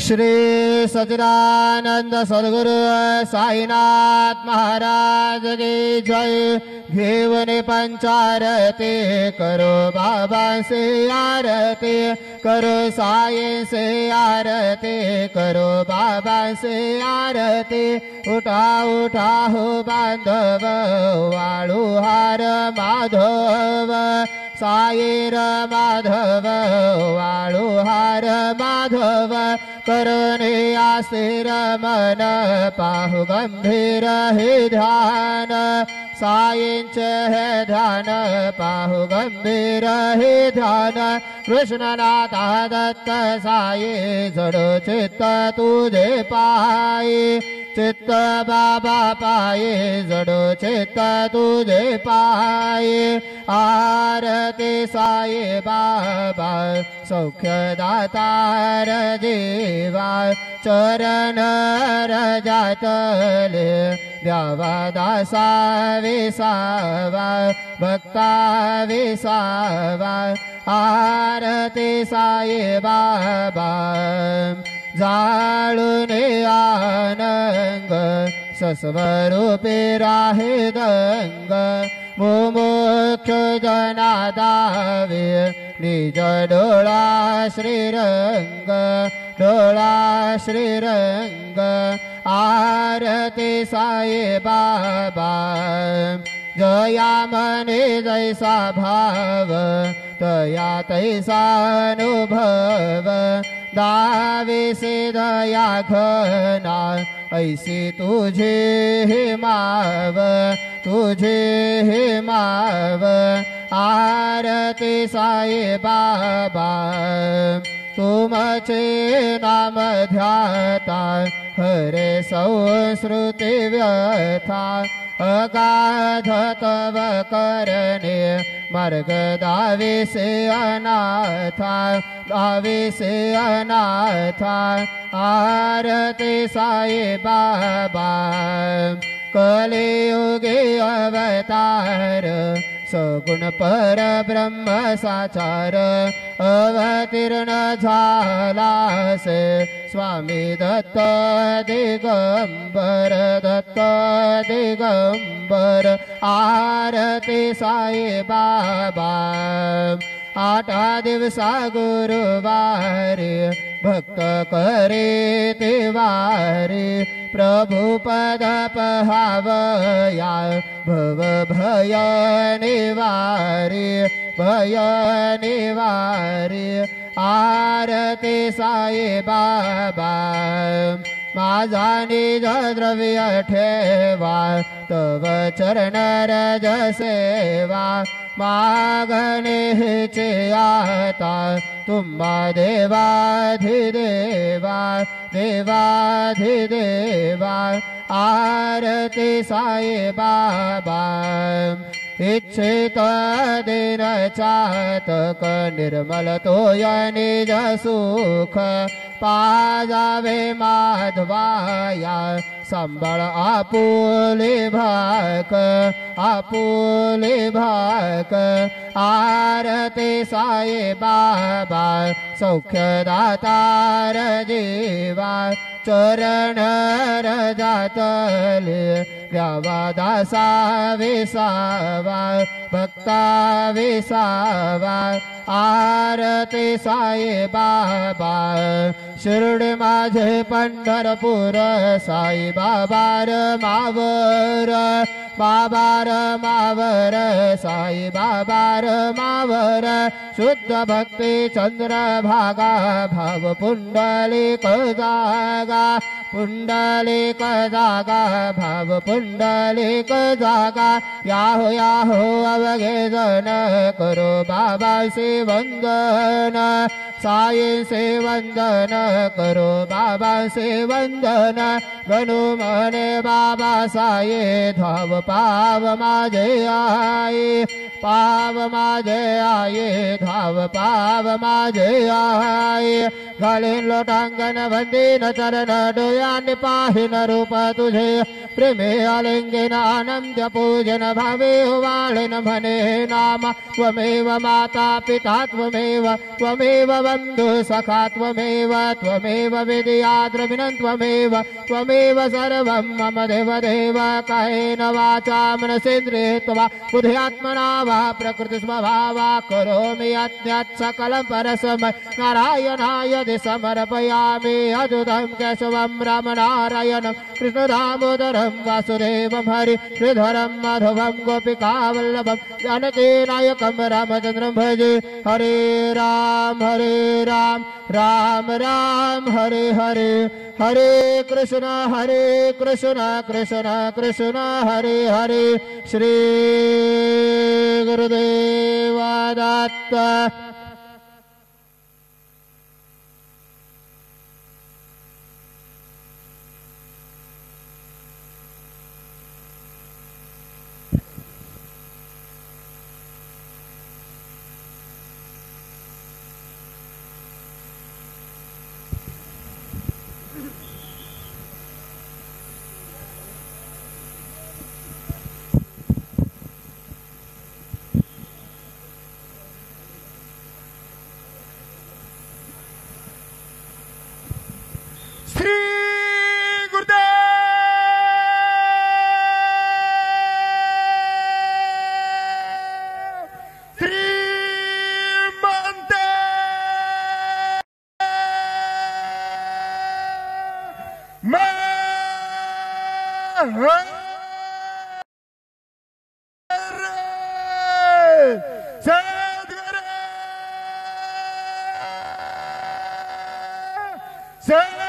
श्री सच्चिदानंद सद्गुरु साईनाथ महाराज की जय। घेवने पंचारती करो बाबा से आरती, करो साईं से आरती, करो बाबा से आरती। उठा उठा हो बांधव वाळू हार माधव, साईर माधव वाळू हार माधव। करणे आस्थिर मन पाहु गंभीर हे ध्यान, साईंचे हे ध्यान पाहु गंभीर हे ध्यान। कृष्णनाथा दत्त साई जडो चित्त तुझे पायी, चित्त बाबा पाये जडो चित्त तुझे पाये। आरती साई बाबा सौख्य दातार जीवा, चरण रजातले द्यावा दासा विसावा, भक्ता विसावा। आरती साई बाबा जाळूने आनंग, सस्वरूपी राहे दंग। मुमुक्ष जना दावे निज डोळा श्रीरंग, डोळा श्रीरंग। आरती साई बाबा जया मने जैसा भाव, तया तैसा अनुभव। दावे से दया घना ऐसी तुझे हे माव, तुझे हे माव। आरती साई बाबा तुमचे नाम ध्याता, हरे संस्कृती व्यथा। अगाध तव करणे मार्ग दावे से अनाथा, दावे से अनाथा। आरती साई बाबा कलियुगे अवतार, सगुण पर ब्रह्म साचार। अवतीर्ण झाला से स्वामी दत्त दिगंबर, दत्त दिगंबर। आरती साई बाबा आठा दिवसा गुरुवारी, भक्त करे ते वारी। प्रभु पद पहावया भव भय निवारी, भय निवारी। आरती साई बाबा माझा निज द्रव्य ठेवा, तव चरण रज सेवा। मागणे हेचे आता तुम्हा देवाधिदेवा, देवाधिदेवा। आरती साई बाबा इच्छित दिन चातक, निर्मल तोय निज सुख। पाजावे माधवाया सांभाळ आपुले भाक, आपुले भाक। आरती साई बाबा सौख्य दातार जीवा, चरण रजातले द्यावा दासा विसावा, भक्ता विसावा। आरती साई बाबा शिर्डी माझे पंढरपूर, साई बाबार मावर, बाबार मावर, साई बाबार मावर। शुद्ध भक्ती चंद्रभागा, भाव पुंडलिक जागा, पुंडलिक जागा, भाव पुंडलिक जागा। याहो याहो अवघे जन करो बाबा से वंदन, साई से वंदन करो बाबा से वंदन। गणु मने बाबा साई धाव पाव माझे आई, पाव माझे आई, धाव पाव माझे आई। घालीन लोटांगण वंदीन चरण, डोळ्यांनी पाहिन रूप तुझे। प्रेमे आलिङ्गेन आनन्द्य पूजन भावे वाळिन भने नाम त्वमेव माता पिता त्वमेव त्वमेव बन्धु सखा त्वमेव त्वमेव विद्या द्रविणं त्वमेव त्वमेव सर्वं मम देवदेव कायेन वाचा मनसेन्द्रियेण बुद्ध्यात्मना वा प्रकृतिस्वभावा करोमि यज्ञात् सकलं परस्मै नारायणाय समर्पयामि अच्युतं केशवं रामनारायणं कृष्णदामोदरं वासुदेवं हरि श्रीधरं माधवं गोपिकावल्लभं जानकीनायकं रामचन्द्रं भजे हरे राम राम राम हरे हरे हरे कृष्ण कृष्ण कृष्ण हरे हरे श्री गुरुदेव दत्त। Sir!